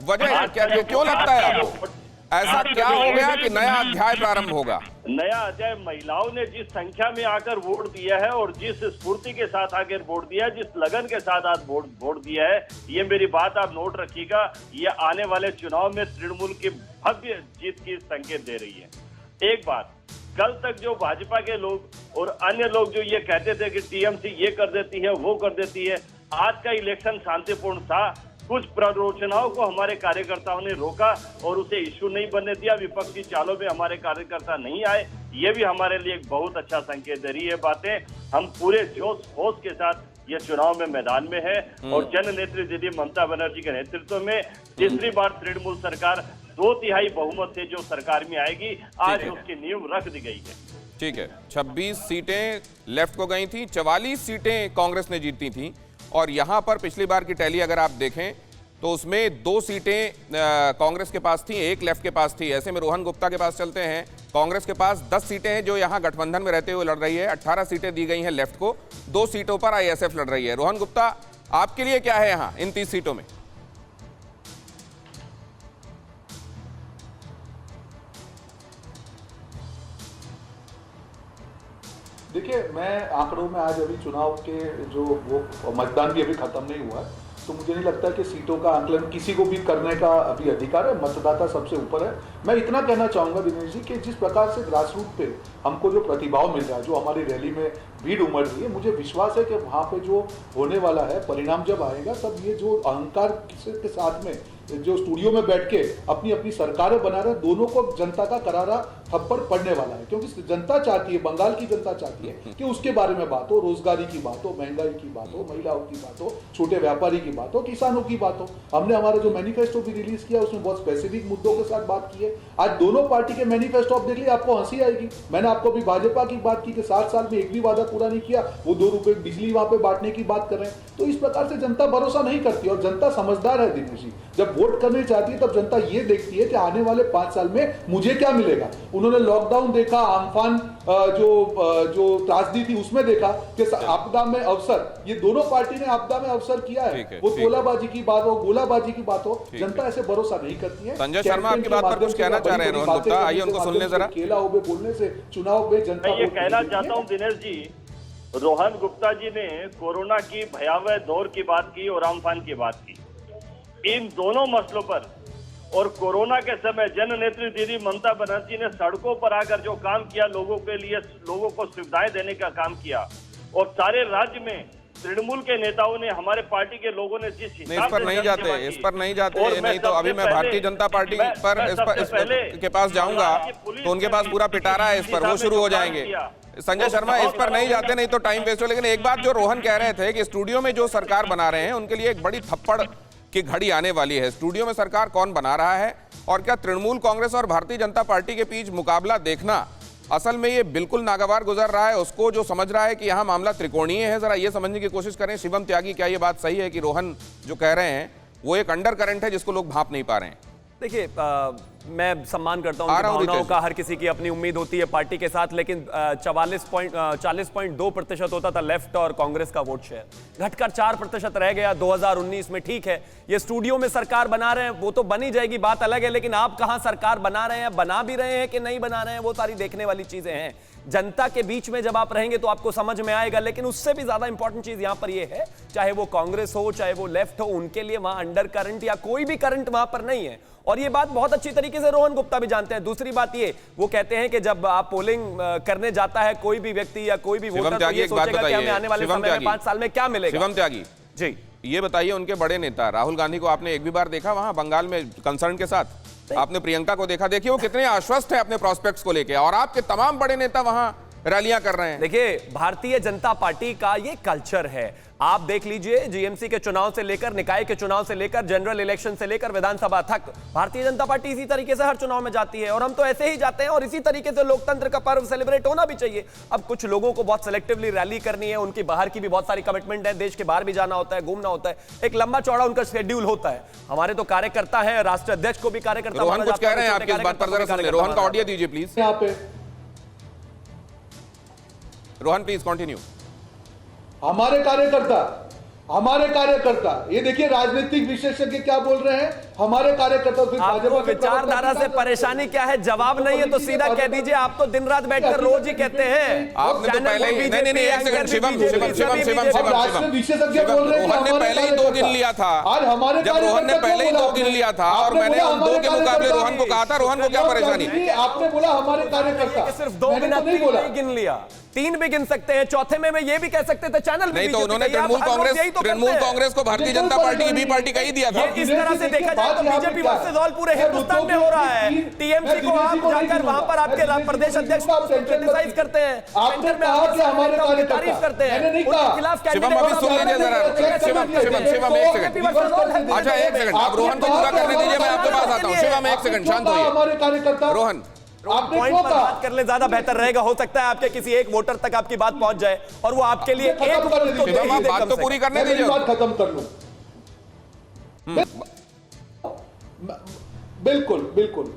वजह क्या, क्यों लगता है आपको? ऐसा क्या हो गया कि नया अध्याय प्रारंभ होगा? नया अध्याय, महिलाओं ने जिस संख्या में आकर वोट दिया है और जिस स्फूर्ति के साथ आकर वोट दिया है, जिस लगन के साथ आज वोट दिया है, ये मेरी बात आप नोट रखिएगा, ये आने वाले चुनाव में तृणमूल की भव्य जीत की संकेत दे रही है। एक बात, कल तक जो भाजपा के लोग और अन्य लोग जो ये कहते थे कि टीएमसी ये कर देती है, वो कर देती है, आज का इलेक्शन शांतिपूर्ण था। कुछ प्ररोचनाओं को हमारे कार्यकर्ताओं ने रोका और उसे इश्यू नहीं बनने दिया। विपक्ष की चालों में हमारे कार्यकर्ता नहीं आए, ये भी हमारे लिए एक बहुत अच्छा संकेत दे रही है बातें। हम पूरे जोश होश के साथ ये चुनाव में मैदान में है और जन नेत्री दीदी ममता बनर्जी के नेतृत्व में तीसरी बार तृणमूल सरकार 2/3 बहुमत से जो सरकार में आएगी, आज उसकी नींव रख दी गई है। ठीक है, 26 सीटें लेफ्ट को गई थी, 44 सीटें कांग्रेस ने जीती थी और यहां पर पिछली बार की टैली अगर आप देखें तो उसमें 2 सीटें कांग्रेस के पास थी, 1 लेफ्ट के पास थी। ऐसे में रोहन गुप्ता के पास चलते हैं। कांग्रेस के पास 10 सीटें हैं जो यहां गठबंधन में रहते हुए लड़ रही है, 18 सीटें दी गई हैं लेफ्ट को, 2 सीटों पर आईएसएफ लड़ रही है। रोहन गुप्ता, आपके लिए क्या है यहां इन 30 सीटों में? देखिए, मैं आंकड़ों में आज अभी चुनाव के जो वो मतदान भी अभी खत्म नहीं हुआ है, तो मुझे नहीं लगता कि सीटों का आंकलन किसी को भी करने का अभी अधिकार है। मतदाता सबसे ऊपर है। मैं इतना कहना चाहूंगा दिनेश जी कि जिस प्रकार से ग्रास रूट पे हमको जो प्रतिभाव मिल रहा है, जो हमारी रैली में भीड़ उमड़ रही है, मुझे विश्वास है कि वहाँ पे जो होने वाला है परिणाम जब आएगा, तब ये जो अहंकार के साथ में जो स्टूडियो में बैठ के अपनी अपनी सरकारें बना रहे, दोनों को जनता का करारा थप्पड़ पड़ने वाला है। क्योंकि जनता चाहती है, बंगाल की जनता चाहती है कि उसके बारे में बात हो, रोजगारी की बात हो, महंगाई की बात हो, महिलाओं की बात हो, छोटे व्यापारी की बात हो, किसानों की बात हो। हमने हमारा जो मैनिफेस्टो भी रिलीज किया उसमें बहुत स्पेसिफिक मुद्दों के साथ बात की है। आज दोनों पार्टी के मैनिफेस्टो आप देख लीजिए, आपको हंसी आएगी। मैंने आपको अभी भाजपा की बात की कि 7 साल में एक भी वादा पूरा नहीं किया, वो 2 रुपए बिजली वहां पे बांटने की बात कर रहे हैं। तो इस प्रकार से जनता भरोसा नहीं करती और जनता समझदार है दिनेश जी। जब वोट करने चाहती है तब जनता ये देखती है कि आने वाले 5 साल में मुझे क्या मिलेगा। उन्होंने लॉकडाउन देखा, आम्फान जो त्रासदी थी उसमें देखा कि आपदा में अवसर, ये दोनों पार्टी ने आपदा में अवसर किया है। वो तोलाबाजी की बात हो, गोलाबाजी की बात हो, जनता ऐसे भरोसा नहीं करती है। संजय शर्मा आपकी बात पर कुछ कहना चाह रहे हैं रोहन गुप्ता, आइए उनको सुन लें जरा। खेला हो बोलने से चुनाव में जनता, मैं ये कहना चाहता हूँ दिनेश जी, रोहन गुप्ता जी ने कोरोना की भयावह दौर की बात की और आम्फान की बात की। इन दोनों मसलों पर और कोरोना के समय जन नेत्री दीदी ममता बनर्जी ने सड़कों पर आकर जो काम किया, लोगों के लिए, लोगों को सुविधाएं देने का काम किया, और सारे राज्य में तृणमूल के नेताओं ने, हमारे पार्टी के लोगों ने जिस हिसाब से इस पर नहीं जाते, नहीं तो अभी मैं भारतीय जनता पार्टी पर के पास जाऊंगा तो उनके पास पूरा पिटारा है इस पर, वो शुरू हो जाएंगे। संजय शर्मा, इस पर नहीं जाते, नहीं तो टाइम वेस्ट हो। लेकिन एक बात जो रोहन कह रहे थे कि स्टूडियो में जो सरकार बना रहे हैं उनके लिए एक बड़ी थप्पड़ की घड़ी आने वाली है। स्टूडियो में सरकार कौन बना रहा है और क्या तृणमूल कांग्रेस और भारतीय जनता पार्टी के बीच मुकाबला देखना असल में ये बिल्कुल नागवार गुजर रहा है। उसको जो समझ रहा है कि यहाँ मामला त्रिकोणीय है, जरा ये समझने की कोशिश करें। शिवम त्यागी, क्या ये बात सही है कि रोहन जो कह रहे हैं वो एक अंडर करंट है जिसको लोग भांप नहीं पा रहे हैं? देखिए, मैं सम्मान करता हूं भावनाओं का, हर किसी की अपनी उम्मीद होती है पार्टी के साथ, लेकिन 40.2% होता था लेफ्ट और कांग्रेस का वोट शेयर, घटकर 4% रह गया 2019 में। ठीक है, ये स्टूडियो में सरकार बना रहे हैं, वो तो बनी जाएगी, बात अलग है, लेकिन आप कहां सरकार बना रहे हैं, बना भी रहे हैं कि नहीं बना रहे हैं, वो सारी देखने वाली चीजें हैं। जनता के बीच में जब आप रहेंगे तो आपको समझ में आएगा। लेकिन उससे भी ज्यादा इंपॉर्टेंट चीज यहां पर ये है, चाहे वो कांग्रेस हो चाहे वो लेफ्ट हो, उनके लिए वहां अंडर करंट या कोई भी करंट वहां पर नहीं है, और ये बात बहुत अच्छी तरीके से रोहन गुप्ता भी जानते हैं। दूसरी बात ये, वो कहते हैं कि जब आप पोलिंग करने जाता है कोई भी व्यक्ति या कोई भी वोटर, तो ये सोचेगा कि हमें आने वाले समय में 5 साल में क्या मिलेगा। शिवम त्यागी जी, ये बताइए, उनके बड़े नेता राहुल गांधी को आपने एक भी बार देखा वहां बंगाल में कंसर्न के साथ? आपने प्रियंका को देखा? देखिए वो कितने आश्वस्त है अपने प्रोस्पेक्ट्स को लेकर, और आपके तमाम बड़े नेता वहां रैलियां कर रहे हैं। देखिए, भारतीय जनता पार्टी का ये कल्चर है। आप देख लीजिए, जीएमसी के चुनाव से लेकर, निकाय के चुनाव से लेकर, जनरल इलेक्शन से लेकर विधानसभा तक, भारतीय जनता पार्टी इसी तरीके से हर चुनाव में जाती है, और हम तो ऐसे ही जाते हैं, और इसी तरीके से लोकतंत्र का पर्व सेलिब्रेट होना भी चाहिए। अब कुछ लोगों को बहुत सिलेक्टिवली रैली करनी है, उनकी बाहर की भी बहुत सारी कमिटमेंट है, देश के बाहर भी जाना होता है, घूमना होता है, एक लंबा चौड़ा उनका शेड्यूल होता है। हमारे तो कार्यकर्ता है, राष्ट्रीय अध्यक्ष को भी कार्यकर्ता। रोहन कुछ कह रहे हैं आपकी इस बात पर, जरा सुन ले। रोहन का ऑडियो दीजिए प्लीज। यहाँ पे रोहन प्लीज कंटिन्यू। हमारे कार्यकर्ता हमारे कार्यकर्ता, ये देखिए राजनीतिक विशेषज्ञ क्या बोल रहे हैं, हमारे कार्यकर्ता। फिर आपको भाजपा के विचारधारा से परेशानी क्या है? जवाब नहीं है तो सीधा कह दीजिए। आप तो दिन रात बैठकर रोज ही कहते हैं आपने तो पहले ही नहीं एक सेकंड शिवम विशेषज्ञ बोल रहे हैं रोहन ने पहले ही 2 गिन लिया था। आज हमारे जब रोहन ने पहले ही 2 गिन लिया था और मैंने उन 2 के मुकाबले रोहन को कहा था रोहन को क्या परेशानी। आपने बोला हमारे कार्यकर्ता, सिर्फ 2 मैंने तो नहीं बोला गिन लिया, 3 भी गिन सकते हैं, चौथे में ये भी कह सकते थे चैनल नहीं तो उन्होंने तृणमूल कांग्रेस को भारतीय जनता पार्टी की भी पार्टी कही दिया था। इस तरह से देखा जाए तो बीजेपी वर्सेस ऑल पूरे हिंदुस्तान में हो रहा है। टीएमसी को आप जाकर वहां पर आपके प्रदेश अध्यक्ष को क्रिटिसाइज करते हैं, आपने कहा कि हमारे कार्यकर्ता, तारीफ करते हैं, मैंने नहीं कहा। खिलाफ शिवम अभी सुन लीजिए जरा, शिवम एक सेकंड, अच्छा एक सेकंड, आप रोहन को पूरा करने दीजिए, मैं आपके पास आता हूँ। शिवम एक सेकंड शांत होइए। हमारे कार्यकर्ता रोहन पॉइंट पर बात कर ले, ज्यादा बेहतर रहेगा। हो सकता है आपके किसी एक वोटर तक आपकी बात पहुंच जाए और वो आपके लिए एक बात तो पूरी करने दीजिए, बात खत्म कर लूं। बिल्कुल बिल्कुल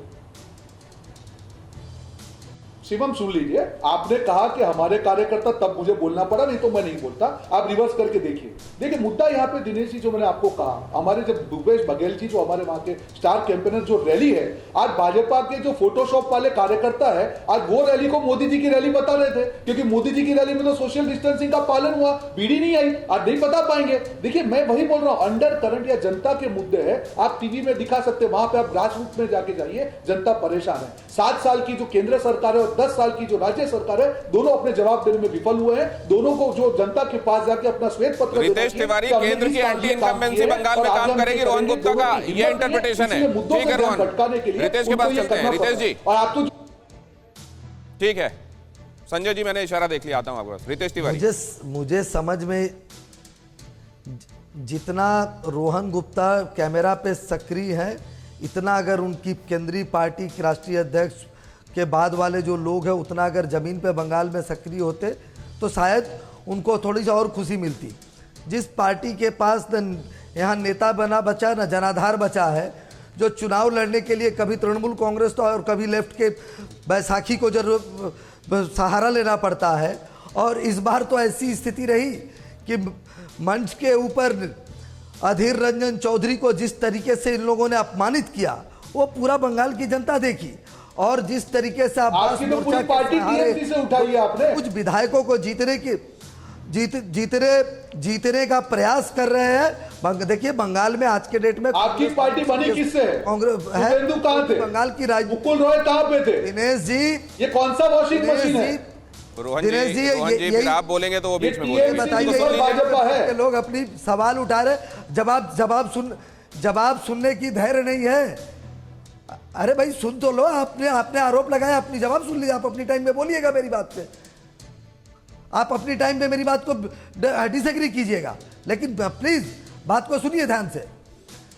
शिवम सुन लीजिए, आपने कहा कि हमारे कार्यकर्ता, तब मुझे बोलना पड़ा, नहीं तो मैं नहीं बोलता। आप रिवर्स करके देखिए मुद्दा यहाँ पे दिनेश जी, जो मैंने आपको कहा, हमारे जब भूपेश बघेल जी जो हमारे वहां के स्टार कैंपेनर, जो रैली है, आज भाजपा के जो फोटोशॉप वाले कार्यकर्ता है, आज वो रैली को मोदी जी की रैली बता रहे थे, क्योंकि मोदी जी की रैली में तो सोशल डिस्टेंसिंग का पालन हुआ, भीड़ नहीं आई, आज नहीं बता पाएंगे। देखिए मैं वही बोल रहा हूं, अंडर करंट या जनता के मुद्दे है, आप टीवी में दिखा सकते हैं, वहां पे आप ग्रास रूट में जाके जाइए, जनता परेशान है। 7 साल की जो केंद्र सरकार है और 10 साल की जो राज्य सरकार है, दोनों अपने जवाब देने में विफल हुए हैं। दोनों को जो जनता के पास जाके अपना श्वेत पत्र, रितेश तिवारी केंद्र की एंटी इनकम्बेंसी बंगाल में काम करेगी, रोहन गुप्ता का ये इंटरप्रिटेशन है। ठीक है रोहन, रितेश के पास चलते हैं। रितेश जी और आप तो ठीक है, संजय जी मैंने इशारा देख लिया, आता हूं आपके पास। रितेश तिवारी, मुझे समझ में जितना रोहन गुप्ता कैमरा पे सक्रिय है, इतना अगर उनकी केंद्रीय पार्टी के राष्ट्रीय अध्यक्ष के बाद वाले जो लोग हैं, उतना अगर ज़मीन पे बंगाल में सक्रिय होते तो शायद उनको थोड़ी सी और खुशी मिलती। जिस पार्टी के पास न यहाँ नेता बना बचा, न जनाधार बचा है, जो चुनाव लड़ने के लिए कभी तृणमूल कांग्रेस तो और कभी लेफ्ट के बैसाखी को जरूर सहारा लेना पड़ता है। और इस बार तो ऐसी स्थिति रही कि मंच के ऊपर अधीर रंजन चौधरी को जिस तरीके से इन लोगों ने अपमानित किया, वो पूरा बंगाल की जनता देखी। और जिस तरीके से आपकी तो पूरी पार्टी टीएमसी से उठाई है आपने, कुछ विधायकों को जीतने का प्रयास कर रहे हैं। देखिए बंगाल में आज के डेट में आपकी पार्टी बनी किससे है? कांग्रेस है। शुभेंदु कहां थे? बंगाल की मुकुल रॉय कहां पे थे? दिनेश जी, ये कौन सा वॉशिंग मशीन है? रोहन जी फिर आप बोलेंगे तो वो बीच में बोलेंगे। बताइए, भाजपा है, लोग अपनी सवाल उठा रहे, जवाब सुनने की धैर्य नहीं है। अरे भाई सुन तो लो, आपने आरोप लगाया, अपनी जवाब सुन लीजिए। आप अपनी टाइम में बोलिएगा मेरी बात पे, आप अपनी टाइम में मेरी बात को डिसएग्री कीजिएगा, लेकिन प्लीज बात को सुनिए ध्यान से।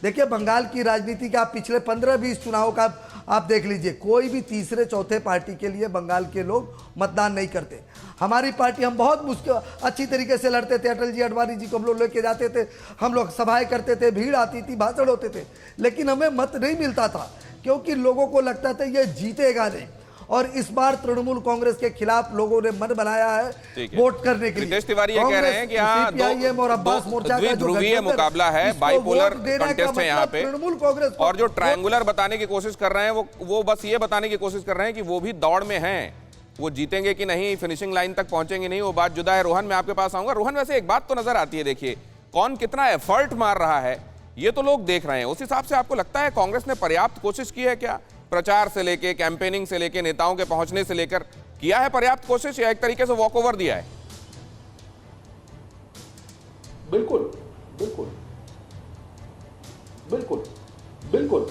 देखिए बंगाल की राजनीति का आप पिछले 15-20 चुनाव का आप देख लीजिए, कोई भी तीसरे चौथे पार्टी के लिए बंगाल के लोग मतदान नहीं करते। हमारी पार्टी, हम बहुत मुश्किल अच्छी तरीके से लड़ते थे, अटल जी अडवाणी जी को हम लोग लेके जाते थे, हम लोग सभाएं करते थे, भीड़ आती थी, भाषण होते थे, लेकिन हमें मत नहीं मिलता था, क्योंकि लोगों को लगता था ये जीतेगा नहीं। और इस बार तृणमूल कांग्रेस के खिलाफ लोगों ने मन बनाया है वोट करने के लिए। रितेश तिवारी ये कह रहे हैं कि यहाँ द्विध्रुवीय मुकाबला है, बाइपोलर कंटेस्ट है यहाँ पे, तृणमूल कांग्रेस और जो ट्रायंगुलर बताने की कोशिश कर रहे हैं वो बस ये बताने की कोशिश कर रहे हैं कि वो भी दौड़ में हैं, वो जीतेंगे कि नहीं, फिनिशिंग लाइन तक पहुंचेंगे नहीं, वो बात जुदा है। रोहन मैं आपके पास आऊंगा। रोहन वैसे एक बात तो नजर आती है, देखिए कौन कितना एफर्ट मार रहा है ये तो लोग देख रहे हैं। उस हिसाब से आपको लगता है कांग्रेस ने पर्याप्त कोशिश की है क्या? प्रचार से लेके, कैंपेनिंग से लेके, नेताओं के पहुंचने से लेकर किया है पर्याप्त कोशिश, या एक तरीके से वॉक ओवर दिया है? बिल्कुल बिल्कुल बिल्कुल बिल्कुल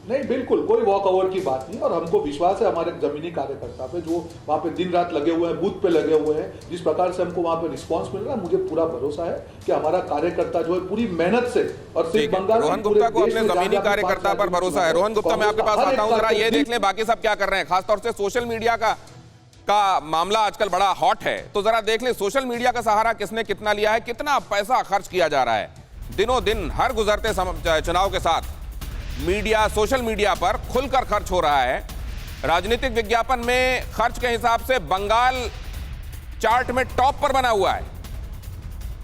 नहीं, बिल्कुल कोई वॉक ओवर की बात नहीं। और हमको विश्वास है हमारे जमीनी कार्यकर्ता पे, जो वहां पे दिन रात लगे हुए हैं, बूथ पे लगे हुए हैं। जिस प्रकार से हमको वहां पे रिस्पांस मिल रहा है, मुझे पूरा भरोसा है कि हमारा कार्यकर्ता जो है पूरी मेहनत से, और सिर्फ बंगाल, रोहन गुप्ता को अपने जमीनी कार्यकर्ता पर भरोसा है। रोहन गुप्ता मैं आपके पास आता हूं, जरा ये देख लें बाकी सब क्या कर रहे हैं। खासतौर से सोशल मीडिया का मामला आजकल बड़ा हॉट है, तो जरा देख लें सोशल मीडिया का सहारा किसने कितना लिया है, कितना पैसा खर्च किया जा रहा है। दिनों दिन हर गुजरते चुनाव के साथ मीडिया, सोशल मीडिया पर खुलकर खर्च हो रहा है। राजनीतिक विज्ञापन में खर्च के हिसाब से बंगाल चार्ट में टॉप पर बना हुआ है।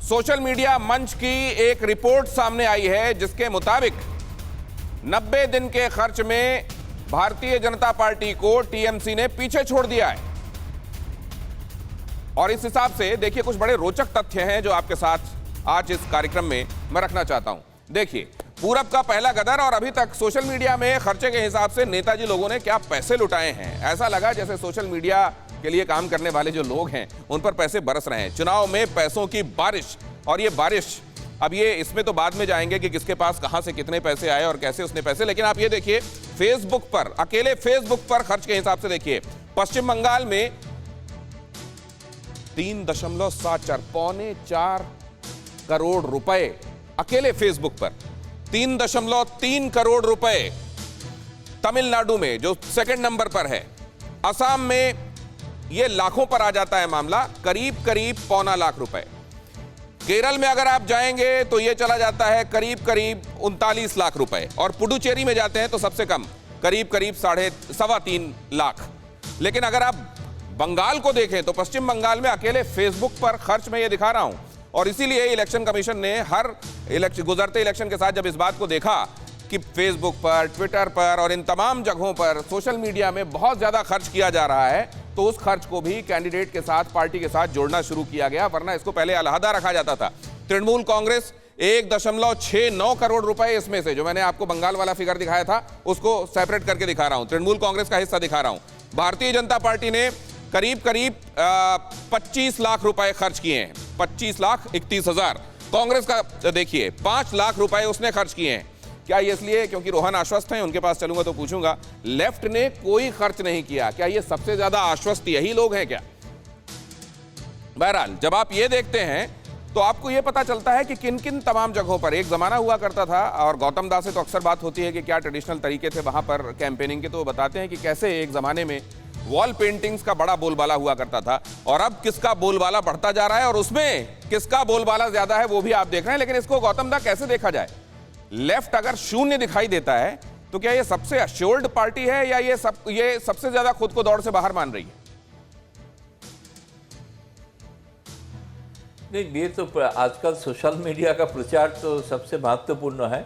सोशल मीडिया मंच की एक रिपोर्ट सामने आई है जिसके मुताबिक 90 दिन के खर्च में भारतीय जनता पार्टी को टीएमसी ने पीछे छोड़ दिया है। और इस हिसाब से देखिए कुछ बड़े रोचक तथ्य हैं जो आपके साथ आज इस कार्यक्रम में मैं रखना चाहता हूं। देखिए, पूरब का पहला गदर और अभी तक सोशल मीडिया में खर्चे के हिसाब से नेताजी लोगों ने क्या पैसे लुटाए हैं। ऐसा लगा जैसे सोशल मीडिया के लिए काम करने वाले जो लोग हैं उन पर पैसे बरस रहे हैं। चुनाव में पैसों की बारिश, और ये बारिश अब ये इसमें तो बाद में जाएंगे कि किसके पास कहां से कितने पैसे आए और कैसे उसने पैसे, लेकिन आप ये देखिए फेसबुक पर, अकेले फेसबुक पर खर्च के हिसाब से देखिए पश्चिम बंगाल में 3.74 पौने 4 करोड़ रुपए अकेले फेसबुक पर, 3.3 करोड़ रुपए तमिलनाडु में जो सेकंड नंबर पर है, असम में यह लाखों पर आ जाता है मामला, करीब करीब 1.25 लाख रुपए। केरल में अगर आप जाएंगे तो यह चला जाता है करीब करीब 39 लाख रुपए, और पुडुचेरी में जाते हैं तो सबसे कम करीब करीब 3.25 लाख। लेकिन अगर आप बंगाल को देखें तो पश्चिम बंगाल में अकेले फेसबुक पर खर्च में यह दिखा रहा हूं, और इसीलिए इलेक्शन कमीशन ने हर गुजरते इलेक्शन के साथ जब इस बात को देखा कि फेसबुक पर, ट्विटर पर और इन तमाम जगहों पर सोशल मीडिया में बहुत ज्यादा खर्च किया जा रहा है, तो उस खर्च को भी कैंडिडेट के साथ, पार्टी के साथ जोड़ना शुरू किया गया, वरना इसको पहले अलहदा रखा जाता था। तृणमूल कांग्रेस 1.69 करोड़ रुपए, इसमें से जो मैंने आपको बंगाल वाला फिगर दिखाया था उसको सेपरेट करके दिखा रहा हूं, तृणमूल कांग्रेस का हिस्सा दिखा रहा हूं। भारतीय जनता पार्टी ने करीब करीब 25 लाख रुपए खर्च किए हैं, 25,31,000। कांग्रेस का देखिए 5 लाख रुपए उसने खर्च किए हैं। क्या ये इसलिए क्योंकि रोहन आश्वस्त हैं, उनके पास चलूंगा तो पूछूंगा, लेफ्ट ने कोई खर्च नहीं किया? क्या ये सबसे ज्यादा आश्वस्त यही लोग हैं क्या? बहरहाल, जब आप ये देखते हैं तो आपको ये पता चलता है कि किन किन तमाम जगहों पर एक जमाना हुआ करता था, और गौतम दास से तो अक्सर बात होती है कि क्या ट्रेडिशनल तरीके थे वहां पर कैंपेनिंग के, तो वो बताते हैं कि कैसे एक जमाने में वॉल पेंटिंग्स का बड़ा बोलबाला हुआ करता था, और अब किसका बोलबाला बढ़ता जा रहा है और उसमें किसका बोलबाला ज्यादा है वो भी आप देख रहे हैं। लेकिन इसको गौतम दा कैसे देखा जाए? लेफ्ट अगर शून्य दिखाई देता है तो क्या ये सबसे अश्योर्ड पार्टी है, या ये सबसे ज्यादा खुद को दौड़ से बाहर मान रही है? नहीं, ये तो आजकल सोशल मीडिया का प्रचार तो सबसे महत्वपूर्ण है।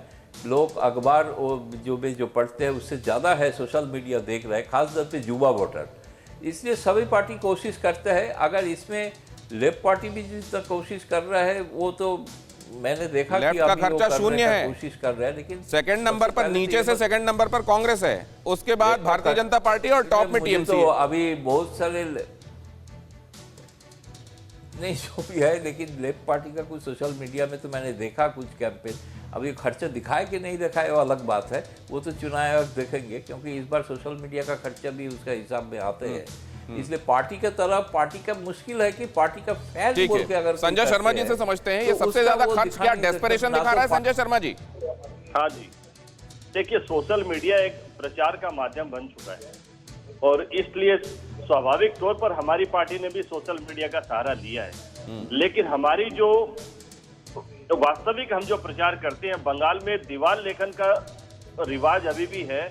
लोग अखबार और जो पढ़ते हैं उससे ज़्यादा है सोशल मीडिया देख रहे हैं, खासतौर पे युवा वोटर। इसलिए सभी पार्टी कोशिश करते हैं। अगर इसमें लेफ्ट पार्टी भी जितना कोशिश कर रहा है, वो तो मैंने देखा कि का खर्चा शून्य है, कोशिश कर रहा है, लेकिन सेकंड नंबर पर, नीचे से सेकंड नंबर पर कांग्रेस है, उसके बाद भारतीय जनता पार्टी और टॉप में टीएमसी। तो अभी बहुत सारे नहीं जो भी है, लेकिन लेफ्ट पार्टी का कुछ सोशल मीडिया में तो मैंने देखा कुछ कैंपेन। अब ये खर्चा दिखाए कि नहीं दिखाए वो अलग बात है, वो तो चुनाव आयोग देखेंगे, क्योंकि इस बार सोशल मीडिया का खर्चा भी उसका हिसाब में आते हैं। इसलिए पार्टी के तरफ, पार्टी का मुश्किल है कि पार्टी का फैन बोल के अगर संजय शर्मा जी से समझते हैं ये सबसे ज्यादा खर्च क्या डेस्परेशन दिखा रहा है? संजय शर्मा जी। हाँ जी, देखिए सोशल मीडिया एक प्रचार का माध्यम बन चुका है, और इसलिए स्वाभाविक तौर पर हमारी पार्टी ने भी सोशल मीडिया का सहारा लिया है। लेकिन हमारी जो वास्तविक हम जो प्रचार करते हैं, बंगाल में दीवार लेखन का रिवाज अभी भी है,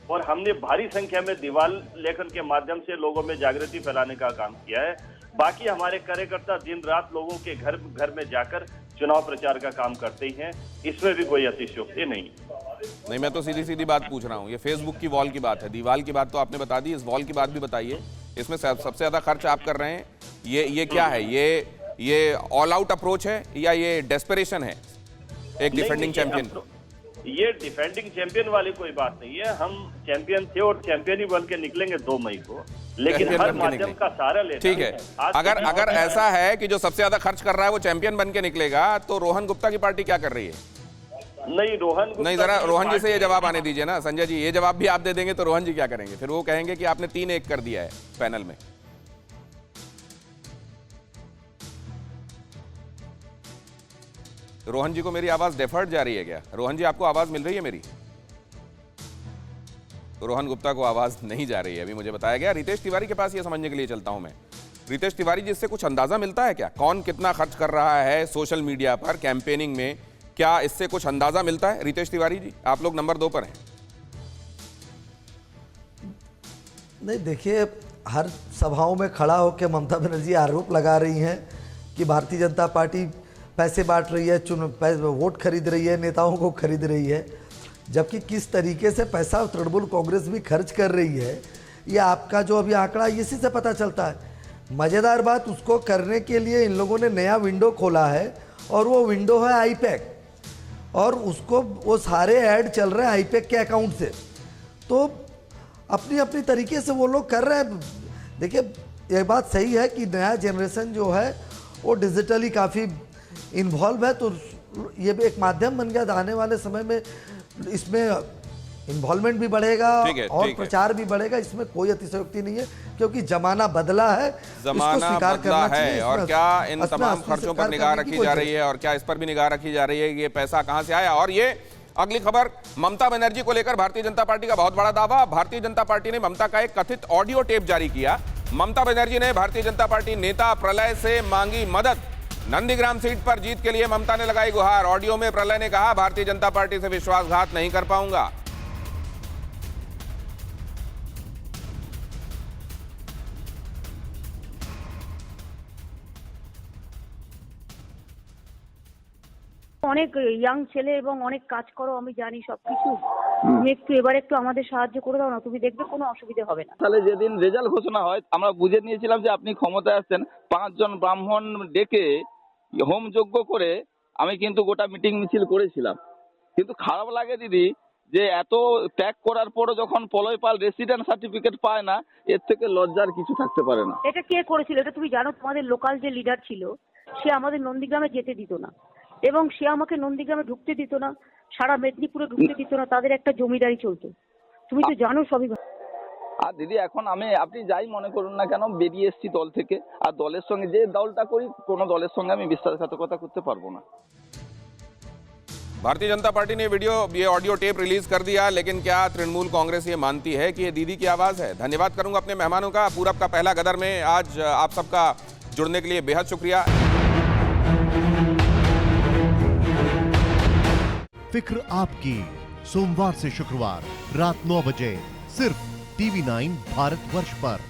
और हमने भारी संख्या में दीवार लेखन के माध्यम से लोगों में जागृति फैलाने का काम किया है। बाकी हमारे कार्यकर्ता दिन रात लोगों के घर घर में जाकर चुनाव प्रचार का काम करते ही हैं, इसमें भी कोई अतिशयोक्ति नहीं। मैं तो सीधी सीधी बात पूछ रहा हूँ। ये फेसबुक की वॉल की बात है, दीवार की बात तो आपने बता दी, इस वॉल की बात भी बताइए। इसमें सबसे ज्यादा खर्च आप कर रहे हैं, ये क्या है? ये ऑल आउट अप्रोच है या ये डेस्परेशन है एक डिफेंडिंग चैंपियन? ये डिफेंडिंग चैंपियन वाली कोई बात नहीं है। हम चैंपियन थे और चैंपियन ही बन के निकलेंगे 2 मई को, लेकिन हर माध्यम का सहारा लेना। ठीक है, अगर ऐसा है कि जो सबसे ज्यादा खर्च कर रहा है वो चैंपियन बन के निकलेगा, तो रोहन गुप्ता की पार्टी क्या कर रही है? नहीं, जरा रोहन जी से ये जवाब आने दीजिए ना। संजय जी, ये जवाब भी आप दे देंगे तो रोहन जी क्या करेंगे? फिर वो कहेंगे कि आपने 3-1 कर दिया है पैनल में। रोहन जी को मेरी आवाज डेफर्ड जा रही है क्या? रोहन जी, आपको आवाज मिल रही है मेरी? रोहन गुप्ता को आवाज नहीं जा रही है, अभी मुझे बताया गया। रितेश तिवारी के पास ये समझने के लिए चलता हूं मैं। रितेश तिवारी जी, इससे कुछ अंदाजा मिलता है क्या? कौन कितना खर्च कर रहा है सोशल मीडिया पर कैंपेनिंग में? क्या इससे कुछ अंदाजा मिलता है? रितेश तिवारी जी, आप लोग नंबर 2 पर हैं। नहीं, देखिए, हर सभाओं में खड़ा होकर ममता बनर्जी आरोप लगा रही हैं कि भारतीय जनता पार्टी पैसे बांट रही है, वोट खरीद रही है, नेताओं को खरीद रही है, जबकि किस तरीके से पैसा तृणमूल कांग्रेस भी खर्च कर रही है, ये आपका जो अभी आंकड़ा इसी से पता चलता है। मज़ेदार बात, उसको करने के लिए इन लोगों ने नया विंडो खोला है और वो विंडो है आईपैक, और उसको वो सारे ऐड चल रहे हैं आईपैक के अकाउंट से। तो अपनी अपनी तरीके से वो लोग कर रहे हैं। देखिए, ये बात सही है कि नया जनरेशन जो है वो डिजिटली काफ़ी इन्वॉल्व है, तो ये भी एक माध्यम बन गया। आने वाले समय में इसमें इन्वॉल्वमेंट भी बढ़ेगा और प्रचार भी बढ़ेगा, इसमें कोई अतिशयोक्ति नहीं है, क्योंकि जमाना बदला है, जमाना बदला है। और क्या इन तमाम खर्चों पर निगाह रखी जा रही है, और क्या इस पर भी निगाह रखी जा रही है कि ये पैसा कहां से आया। और ये अगली खबर, ममता बनर्जी को लेकर भारतीय जनता पार्टी का बहुत बड़ा दावा। भारतीय जनता पार्टी ने ममता का एक कथित ऑडियो टेप जारी किया। ममता बनर्जी ने भारतीय जनता पार्टी नेता प्रलय से मांगी मदद। नंदीग्राम सीट पर जीत के लिए ममता ने लगाई गुहार। ऑडियो में प्रलय ने कहा, भारतीय जनता पार्टी से विश्वासघात नहीं कर पाऊंगा। অনেক ইয়াং ছেলে এবং অনেক কাজ করো, আমি জানি সবকিছু। তুমি একটু আমাদের সাহায্য করে দাও না, তুমি দেখবে কোনো অসুবিধা হবে না। তাহলে যেদিন রেজাল্ট ঘোষণা হয় আমরা বুঝে নিয়েছিলাম যে আপনি ক্ষমতায় আসছেন, 5 জন ব্রাহ্মণ ডেকে হোম যজ্ঞ করে আমি কিন্তু গোটা মিটিং মিছিল করেছিলাম। কিন্তু খারাপ লাগে দিদি যে এত ত্যাগ করার পরও যখন পলয় পাল রেসিডেন্ট সার্টিফিকেট পায় না, এর থেকে লজ্জার কিছু থাকতে পারে না। এটা কে করেছিল এটা তুমি জানো? তোমাদের লোকাল যে লিডার ছিল সে আমাদের নন্দীগ্রামে যেতে দিত না, এবং সে আমাকে নন্দীগ্রামে ঢুকতে দিত না, সারা মেদিনীপুরে ঢুকতে দিত না। তাদের একটা জমিদারি চলতো, তুমি তো জানো সবই। আর দিদি এখন আপনি যাই মনে করুন না কেন, বেরিয়ে এসেছি দল থেকে, আর দলের সঙ্গে যে দলটা করি কোনো দলের সঙ্গে আমি বিশ্বাসঘাতকতা করতে পারবো না। भारतीय जनता पार्टी ने ये ऑडियो टेप रिलीज कर दिया, लेकिन क्या तृणमूल कांग्रेस ये मानती है कि ये दीदी की आवाज है? धन्यवाद करूंगा अपने मेहमानों का। पूरब का पहला गदर में आज आप सबका जुड़ने के लिए बेहद शुक्रिया। फिक्र आपकी, सोमवार से शुक्रवार रात 9 बजे सिर्फ TV9 भारतवर्ष पर।